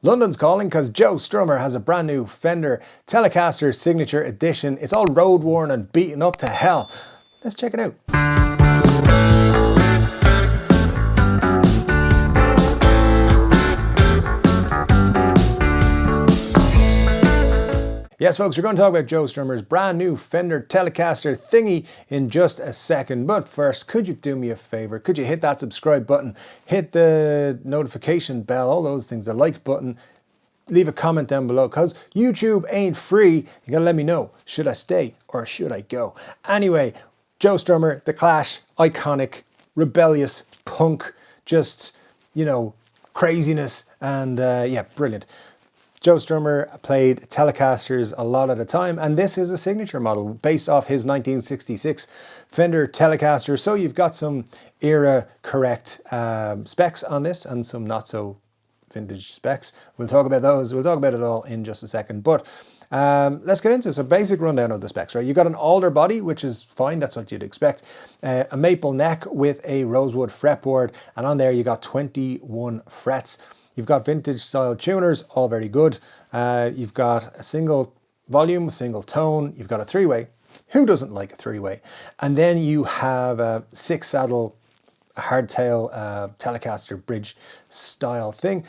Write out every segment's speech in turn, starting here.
London's calling because Joe Strummer has a brand new Fender Telecaster Signature Edition. It's all road worn and beaten up to hell. Let's check it out. Yes, folks, we're going to talk about Joe Strummer's brand new Fender Telecaster thingy in just a second. But first, could you do me a favor? Could you hit that subscribe button, hit the notification bell, all those things, the like button, leave a comment down below, because YouTube ain't free. You gotta let me know, should I stay or should I go? Anyway, Joe Strummer, The Clash, iconic, rebellious, punk, just, you know, craziness, and yeah, brilliant. Joe Strummer played Telecasters a lot at a time, and this is a signature model based off his 1966 Fender Telecaster. So you've got some era correct specs on this and some not so vintage specs. We'll talk about those. We'll talk about it all in just a second, but let's get into it. So basic rundown of the specs, right? You got an alder body, which is fine. That's what you'd expect. A maple neck with a rosewood fretboard, and on there you got 21 frets. You've got vintage style tuners, all very good. You've got a single volume, a single tone. You've got a three-way. Who doesn't like a three-way? And then you have a six saddle, hardtail Telecaster bridge style thing.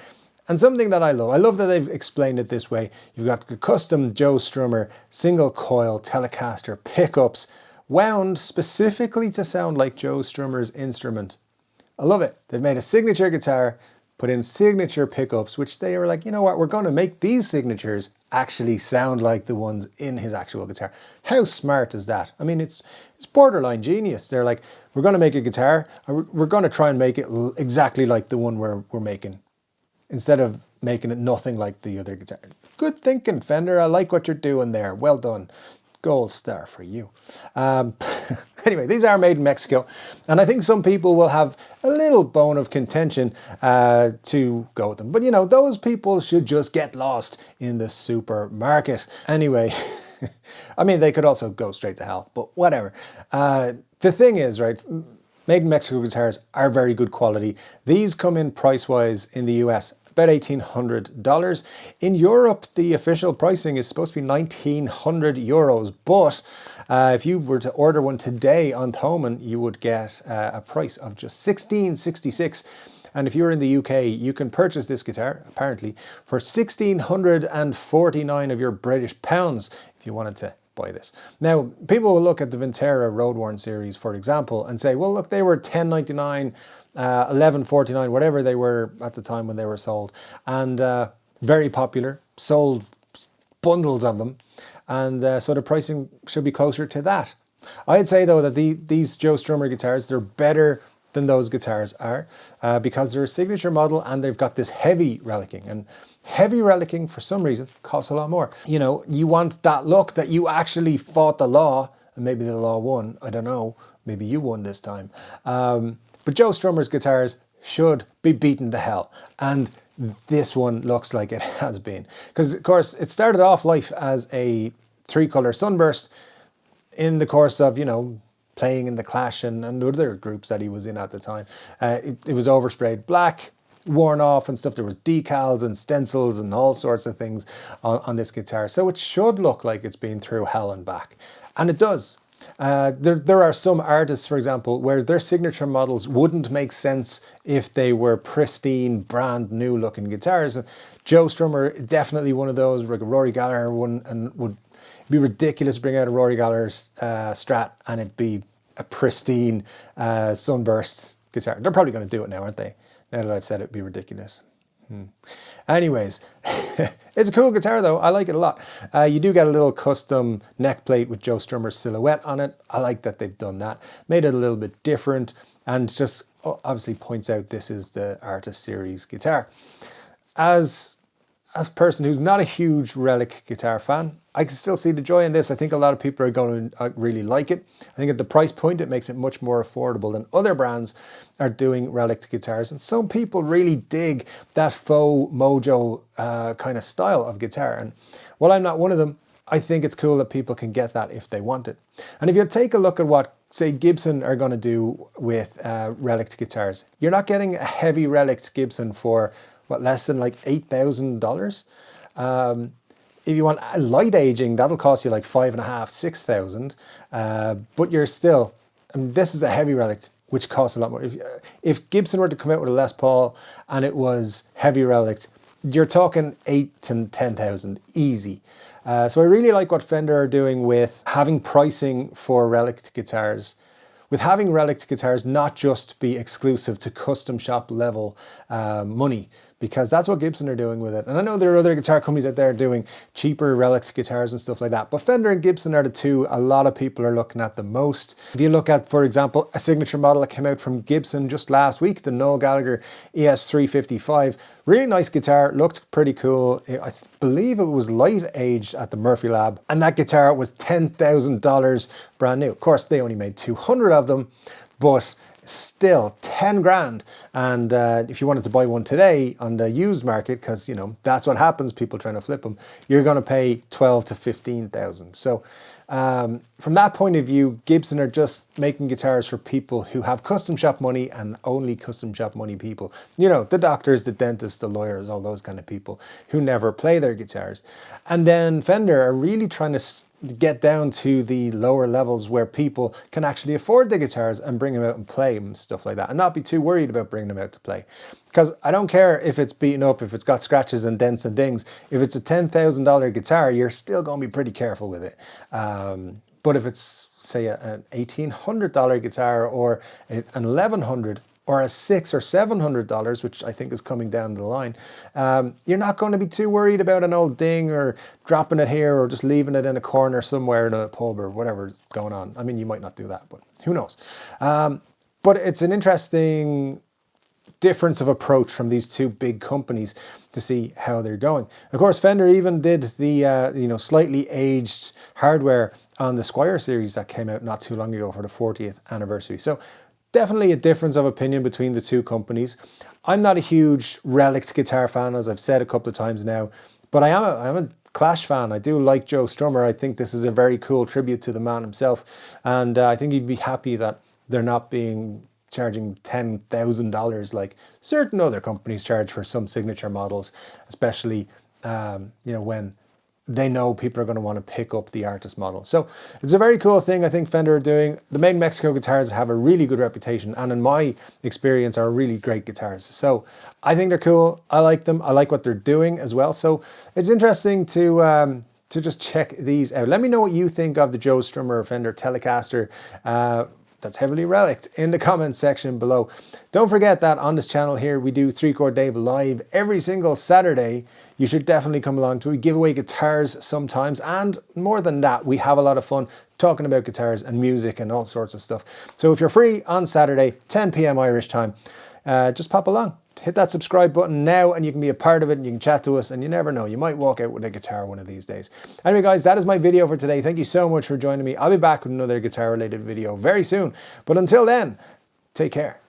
And something that I love that they've explained it this way. You've got the custom Joe Strummer single coil Telecaster pickups wound specifically to sound like Joe Strummer's instrument. I love it. They've made a signature guitar, put in signature pickups, which they were like, you know what, we're going to make these signatures actually sound like the ones in his actual guitar. How smart is that? I mean, it's borderline genius. They're like, we're going to make a guitar, and we're going to try and make it exactly like the one we're making, instead of making it nothing like the other guitar. Good thinking, Fender. I like what you're doing there. Well done. Gold star for you. Anyway, these are made in Mexico, and I think some people will have a little bone of contention to go with them. But you know, those people should just get lost in the supermarket. Anyway, I mean, they could also go straight to hell, but whatever. The thing is, right, made in Mexico guitars are very good quality. These come in price-wise in the US about $1,800. In Europe, the official pricing is supposed to be 1,900 euros, but if you were to order one today on Thomann, you would get a price of just $1,666. And if you're in the UK, you can purchase this guitar, apparently, for 1,649 of your British pounds if you wanted to buy this. Now, people will look at the Vintera Road Worn series, for example, and say, well, look, they were $10.99, $11.49, whatever they were at the time when they were sold, and very popular, sold bundles of them, and so the pricing should be closer to that. I'd say, though, that these Joe Strummer guitars, they're better than those guitars are because they're a signature model and they've got this heavy relicing, and heavy relicing for some reason costs a lot more. You know, you want that look that you actually fought the law, and maybe the law won, I don't know, maybe you won this time. But Joe Strummer's guitars should be beaten to hell, and this one looks like it has been. Because of course it started off life as a 3-color Sunburst in the course of, you know, playing in the Clash and other groups that he was in at the time. It was oversprayed black, worn off and stuff. There was decals and stencils and all sorts of things on this guitar. So it should look like it's been through hell and back. And it does. There are some artists, for example, where their signature models wouldn't make sense if they were pristine, brand new looking guitars. Joe Strummer, definitely one of those, like Rory Gallagher one, and would be ridiculous to bring out a Rory Gallagher Strat and it'd be a pristine Sunburst guitar. They're probably going to do it now, aren't they? Now that I've said it, it'd be ridiculous. Anyways, it's a cool guitar though. I like it a lot. You do get a little custom neck plate with Joe Strummer's silhouette on it. I like that they've done that. Made it a little bit different, and just obviously points out this is the Artist Series guitar. As a person who's not a huge Relic guitar fan, I can still see the joy in this. I think a lot of people are going to really like it. I think at the price point, it makes it much more affordable than other brands are doing Relic guitars. And some people really dig that faux mojo kind of style of guitar. And while I'm not one of them, I think it's cool that people can get that if they want it. And if you take a look at what, say, Gibson are going to do with Relic'd guitars, you're not getting a heavy Relic'd Gibson for what, less than like $8,000. If you want light aging, that'll cost you like 5,500, 6,000. But you're still, I mean, this is a heavy relic, which costs a lot more. If Gibson were to come out with a Les Paul and it was heavy relic, you're talking 8,000 to 10,000 easy. So I really like what Fender are doing with having pricing for Relic'd guitars, with having Relic'd guitars not just be exclusive to custom shop level money, because that's what Gibson are doing with it. And I know there are other guitar companies out there doing cheaper Relic'd guitars and stuff like that, but Fender and Gibson are the two a lot of people are looking at the most. If you look at, for example, a signature model that came out from Gibson just last week, the Noel Gallagher ES355, really nice guitar, looked pretty cool. I believe it was light aged at the Murphy Lab, and that guitar was $10,000 brand new. Of course, they only made 200 of them, but still 10 grand. And if you wanted to buy one today on the used market, because you know that's what happens, people trying to flip them, you're going to pay 12 to 15,000. So from that point of view, Gibson are just making guitars for people who have custom shop money, and only custom shop money people. You know, the doctors, the dentists, the lawyers, all those kind of people who never play their guitars. And then Fender are really trying to get down to the lower levels where people can actually afford the guitars and bring them out and play and stuff like that, and not be too worried about bringing them out to play. Because I don't care if it's beaten up, if it's got scratches and dents and dings. If it's a $10,000 guitar, you're still going to be pretty careful with it. But if it's, say, an $1,800 guitar or an $1,100 or a $600 or $700, which I think is coming down the line, you're not going to be too worried about an old ding or dropping it here or just leaving it in a corner somewhere in a pub or whatever's going on. I mean, you might not do that, but who knows? But it's an interesting difference of approach from these two big companies to see how they're going. Of course, Fender even did the slightly aged hardware on the Squire series that came out not too long ago for the 40th anniversary. So definitely a difference of opinion between the two companies. I'm not a huge Relic'd guitar fan, as I've said a couple of times now, but I'm a Clash fan. I do like Joe Strummer. I think this is a very cool tribute to the man himself, and I think he'd be happy that they're not charging $10,000 like certain other companies charge for some signature models, especially when they know people are going to want to pick up the artist model. So it's a very cool thing I think Fender are doing. The Made in Mexico guitars have a really good reputation, and in my experience are really great guitars. So I think they're cool. I like them. I like what they're doing as well. So it's interesting to just check these out. Let me know what you think of the Joe Strummer Fender Telecaster that's heavily relic'd in the comments section below. Don't forget that on this channel here, we do 3-Chord Dave live every single Saturday. You should definitely come along to. We give away guitars sometimes, and more than that, we have a lot of fun talking about guitars and music and all sorts of stuff. So if you're free on Saturday, 10 p.m. Irish time, just pop along. Hit that subscribe button now and you can be a part of it and you can chat to us, and you never know, you might walk out with a guitar one of these days. Anyway guys, that is my video for today. Thank you so much for joining me. I'll be back with another guitar related video very soon. But until then, take care.